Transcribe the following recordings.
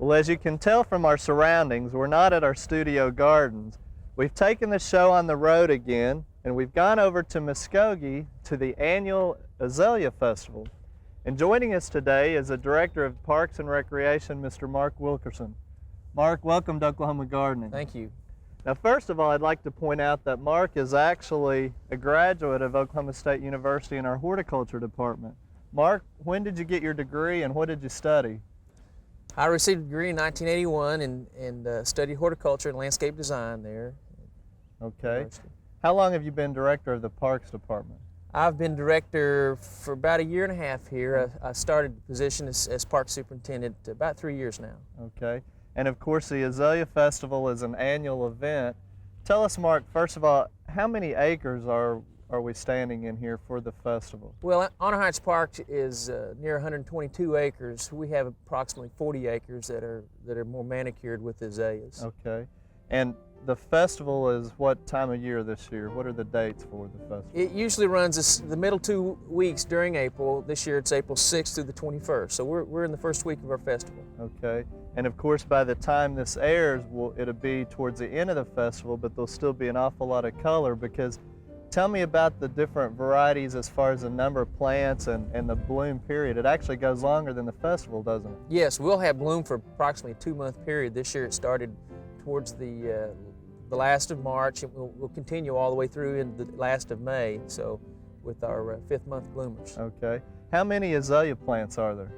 Well, as you can tell from our surroundings, we're not at our studio gardens. We've taken the show on the road again, and we've gone over to Muskogee to the annual Azalea Festival. And joining us today is the Director of Parks and Recreation, Mr. Mark Wilkerson. Mark, welcome to Oklahoma Gardening. Thank you. Now, first of all, I'd like to point out that Mark is actually a graduate of Oklahoma State University in our horticulture department. Mark, when did you get your degree and what did you study? I received a degree in 1981 and studied horticulture and landscape design there. Okay. How long have you been director of the Parks Department? I've been director for about a year and a half here. I started the position as park superintendent about 3 years now. Okay. And of course, the Azalea Festival is an annual event. Tell us, Mark, first of all, how many acres are we standing in here for the festival? Well, Honor Heights Park is near 122 acres. We have approximately 40 acres that are more manicured with azaleas. Okay. And the festival is what time of year this year? What are the dates for the festival? It usually runs the middle 2 weeks during April. This year it's April 6th through the 21st. So we're in the first week of our festival. Okay. And of course, by the time this airs, it'll be towards the end of the festival, but there'll still be an awful lot of color because tell me about the different varieties as far as the number of plants and the bloom period. It actually goes longer than the festival, doesn't it? Yes, we'll have bloom for approximately a 2-month period. This year it started towards the last of March, and we'll continue all the way through in the last of May, so with our 5th month bloomers. Okay. How many azalea plants are there?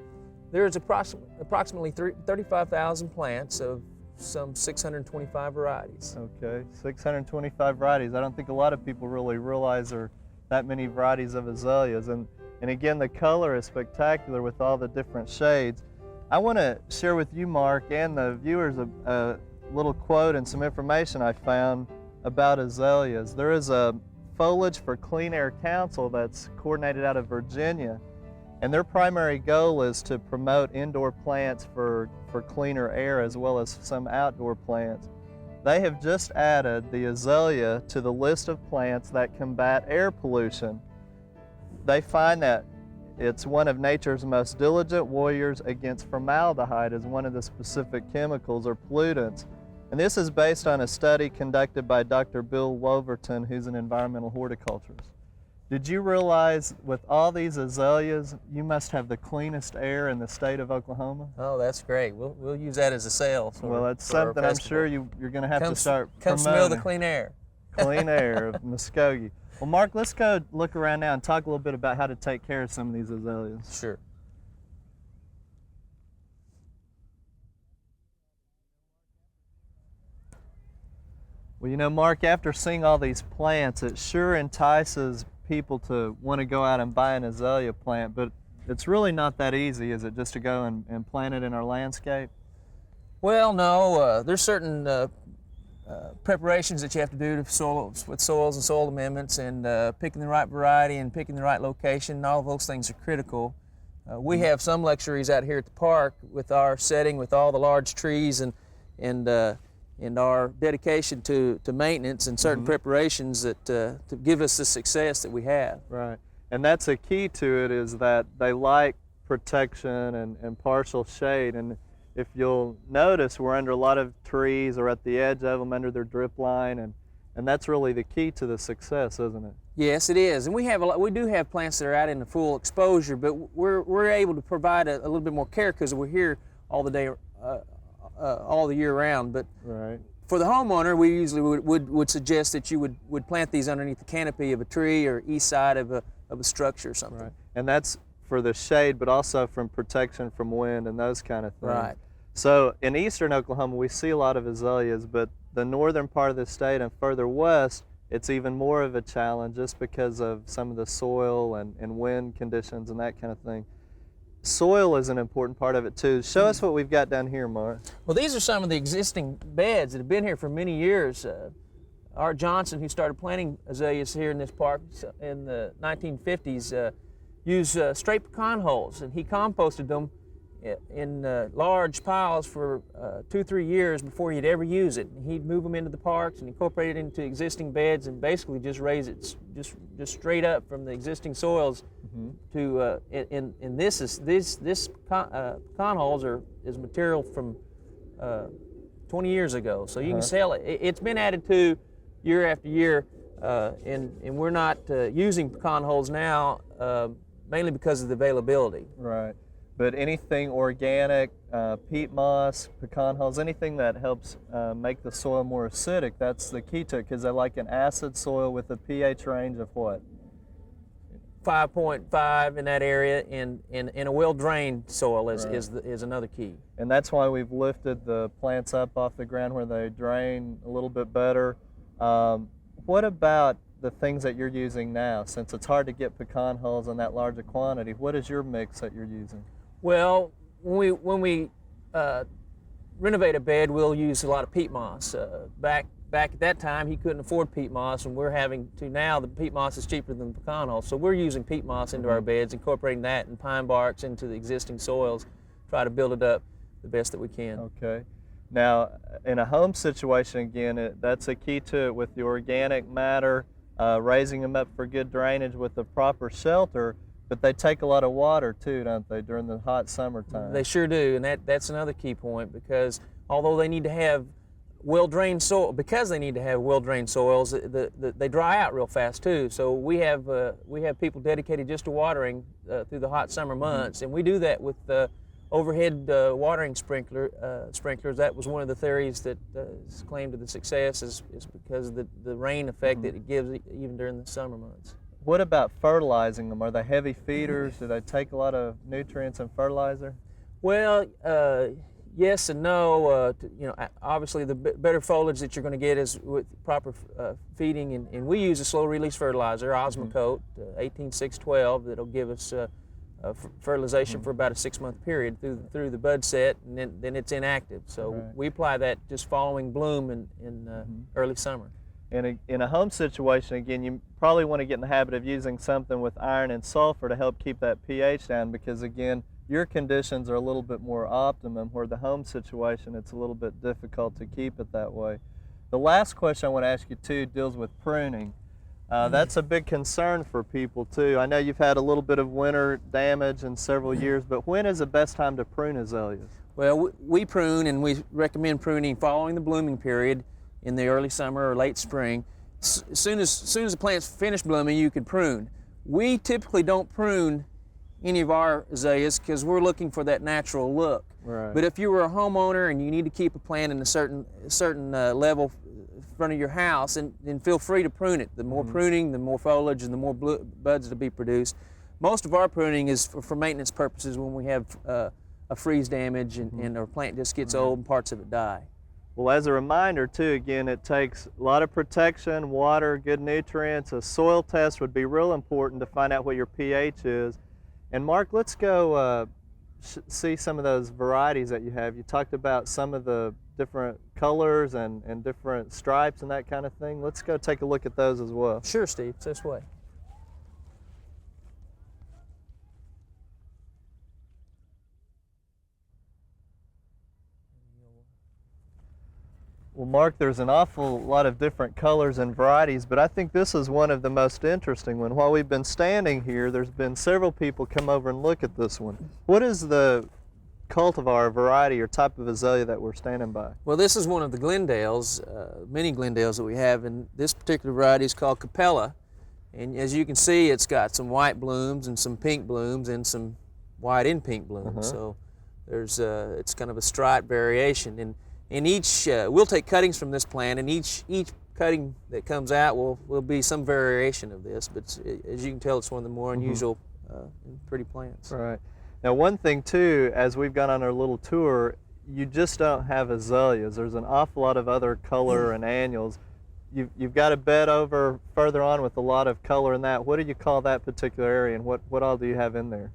There's approximately 35,000 plants of some 625 varieties. Okay, 625 varieties. I don't think a lot of people really realize there are that many varieties of azaleas. And again, the color is spectacular with all the different shades. I want to share with you, Mark, and the viewers a little quote and some information I found about azaleas. There is a Foliage for Clean Air Council that's coordinated out of Virginia, and their primary goal is to promote indoor plants for cleaner air as well as some outdoor plants. They have just added the azalea to the list of plants that combat air pollution. They find that it's one of nature's most diligent warriors against formaldehyde as one of the specific chemicals or pollutants. And this is based on a study conducted by Dr. Bill Wolverton, who's an environmental horticulturist. Did you realize with all these azaleas, you must have the cleanest air in the state of Oklahoma? Oh, that's great. We'll use that as a sale. Well, that's something I'm sure you're going to have to start promoting. Come smell the clean air. Clean air of Muskogee. Well, Mark, let's go look around now and talk a little bit about how to take care of some of these azaleas. Sure. Well, you know, Mark, after seeing all these plants, it sure entices people to want to go out and buy an azalea plant, but it's really not that easy, is it, just to go and plant it in our landscape? Well, no. There's certain preparations that you have to do with soils and soil amendments, and picking the right variety and picking the right location. All of those things are critical. We have some luxuries out here at the park with our setting, with all the large trees and our dedication to maintenance and certain preparations that to give us the success that we have. Right, and that's a key to it, is that they like protection and partial shade. And if you'll notice, we're under a lot of trees or at the edge of them under their drip line, and that's really the key to the success, isn't it? Yes, it is. And we do have plants that are out in the full exposure, but we're able to provide a little bit more care because we're here all the day. All the year round, but right. For the homeowner, we usually would suggest that you would plant these underneath the canopy of a tree or east side of a structure or something. Right. And that's for the shade, but also from protection from wind and those kind of things. Right. So in eastern Oklahoma, we see a lot of azaleas, but the northern part of the state and further west, it's even more of a challenge just because of some of the soil and wind conditions and that kind of thing. Soil is an important part of it too. Show us what we've got down here, Mark. Well, these are some of the existing beds that have been here for many years. Art Johnson, who started planting azaleas here in this park in the 1950s, used straight pecan holes, and he composted them in large piles for 2-3 years before he'd ever use it. He'd move them into the parks and incorporate it into existing beds and basically just raise it just straight up from the existing soils. To this pecan holes is material from 20 years ago. So you can sell it. It's been added to year after year, and we're not using pecan hulls now mainly because of the availability. Right. But anything organic, peat moss, pecan hulls, anything that helps make the soil more acidic, that's the key to it, because I like an acid soil with a pH range of what? 5.5 in that area, and a well-drained soil is another key. And that's why we've lifted the plants up off the ground where they drain a little bit better. What about the things that you're using now? Since it's hard to get pecan hulls in that large a quantity, what is your mix that you're using? Well, when we renovate a bed, we'll use a lot of peat moss. Back at that time, he couldn't afford peat moss, and we're having to now. The peat moss is cheaper than the pecan hull, so we're using peat moss into our beds, incorporating that and pine barks into the existing soils, try to build it up the best that we can. Okay. Now, in a home situation, again, that's a key to it with the organic matter, raising them up for good drainage with the proper shelter. But they take a lot of water too, don't they, during the hot summertime? They sure do, and that's another key point, because although they need to have well-drained soil, soils, they dry out real fast too. So we have people dedicated just to watering through the hot summer months, and we do that with overhead watering sprinklers. That was one of the theories that is claimed to the success is because of the rain effect that it gives even during the summer months. What about fertilizing them? Are they heavy feeders? Do they take a lot of nutrients and fertilizer? Well, yes and no. Obviously the better foliage that you're going to get is with proper feeding, and we use a slow-release fertilizer, Osmocote, 18612, that'll give us fertilization for about a 6-month period through the bud set, and then it's inactive. So we apply that just following bloom in early summer. In a home situation, again, you probably want to get in the habit of using something with iron and sulfur to help keep that pH down, because again, your conditions are a little bit more optimum, where the home situation, it's a little bit difficult to keep it that way. The last question I want to ask you too deals with pruning. That's a big concern for people too. I know you've had a little bit of winter damage in several years, but when is the best time to prune azaleas? Well, we prune, and we recommend pruning following the blooming period in the early summer or late spring. As soon as the plants finish blooming, you can prune. We typically don't prune any of our azaleas because we're looking for that natural look. Right. But if you were a homeowner and you need to keep a plant in a certain level in front of your house, then feel free to prune it. The more pruning, the more foliage, and the more buds to be produced. Most of our pruning is for maintenance purposes when we have a freeze damage and our plant just gets old and parts of it die. Well, as a reminder too, again, it takes a lot of protection, water, good nutrients. A soil test would be real important to find out what your pH is. And Mark, let's go see some of those varieties that you have. You talked about some of the different colors and different stripes and that kind of thing. Let's go take a look at those as well. Sure, Steve, it's this way. Well, Mark, there's an awful lot of different colors and varieties, but I think this is one of the most interesting ones. While we've been standing here, there's been several people come over and look at this one. What is the cultivar variety or type of azalea that we're standing by? Well, this is one of the Glendales, many Glendales that we have, and this particular variety is called Capella. And as you can see, it's got some white blooms and some pink blooms and some white and pink blooms. So there's it's kind of a striped variation. And each, we'll take cuttings from this plant, and each cutting that comes out will be some variation of this, but as you can tell, it's one of the more unusual and pretty plants. Right. Now, one thing too, as we've gone on our little tour, you just don't have azaleas. There's an awful lot of other color and annuals. You've got a bed over further on with a lot of color in that. What do you call that particular area, and what all do you have in there?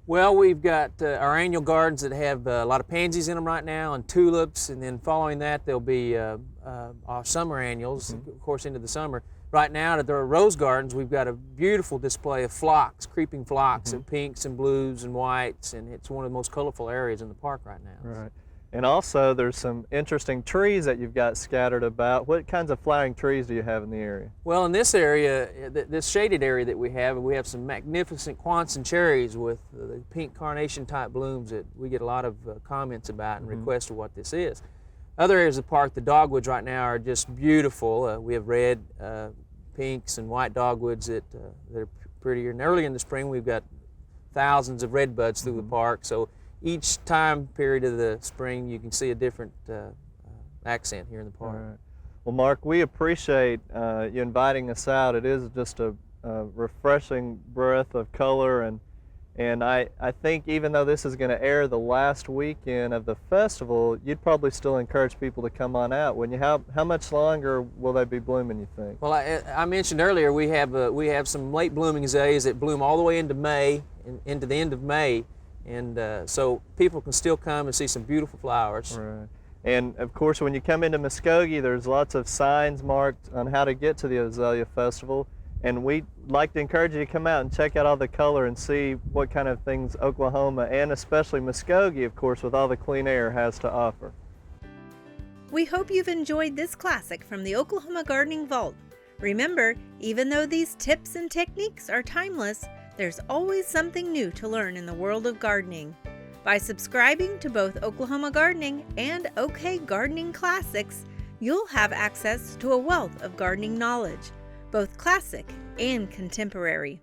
Well, we've got our annual gardens that have a lot of pansies in them right now, and tulips, and then following that there'll be our summer annuals, of course, into the summer. Right now, at the rose gardens, we've got a beautiful display of phlox, creeping phlox of pinks and blues and whites, and it's one of the most colorful areas in the park right now. Right. And also there's some interesting trees that you've got scattered about. What kinds of flowering trees do you have in the area? Well, in this area, this shaded area that we have some magnificent Quonset cherries with the pink carnation type blooms that we get a lot of comments about and requests of what this is. Other areas of the park, the dogwoods right now are just beautiful. We have red, pinks, and white dogwoods that are prettier. And early in the spring, we've got thousands of red buds through the park. So each time period of the spring, you can see a different accent here in the park. All right. Well, Mark, we appreciate you inviting us out. It is just a refreshing breath of color, and I think even though this is going to air the last weekend of the festival, you'd probably still encourage people to come on out. When you how much longer will they be blooming, you think? Well, I mentioned earlier we have some late blooming azaleas that bloom all the way into May, into the end of May. And so people can still come and see some beautiful flowers. Right. And of course, when you come into Muskogee, there's lots of signs marked on how to get to the Azalea Festival. And we'd like to encourage you to come out and check out all the color and see what kind of things Oklahoma, and especially Muskogee, of course, with all the clean air, has to offer. We hope you've enjoyed this classic from the Oklahoma Gardening Vault. Remember, even though these tips and techniques are timeless, there's always something new to learn in the world of gardening. By subscribing to both Oklahoma Gardening and OK Gardening Classics, you'll have access to a wealth of gardening knowledge, both classic and contemporary.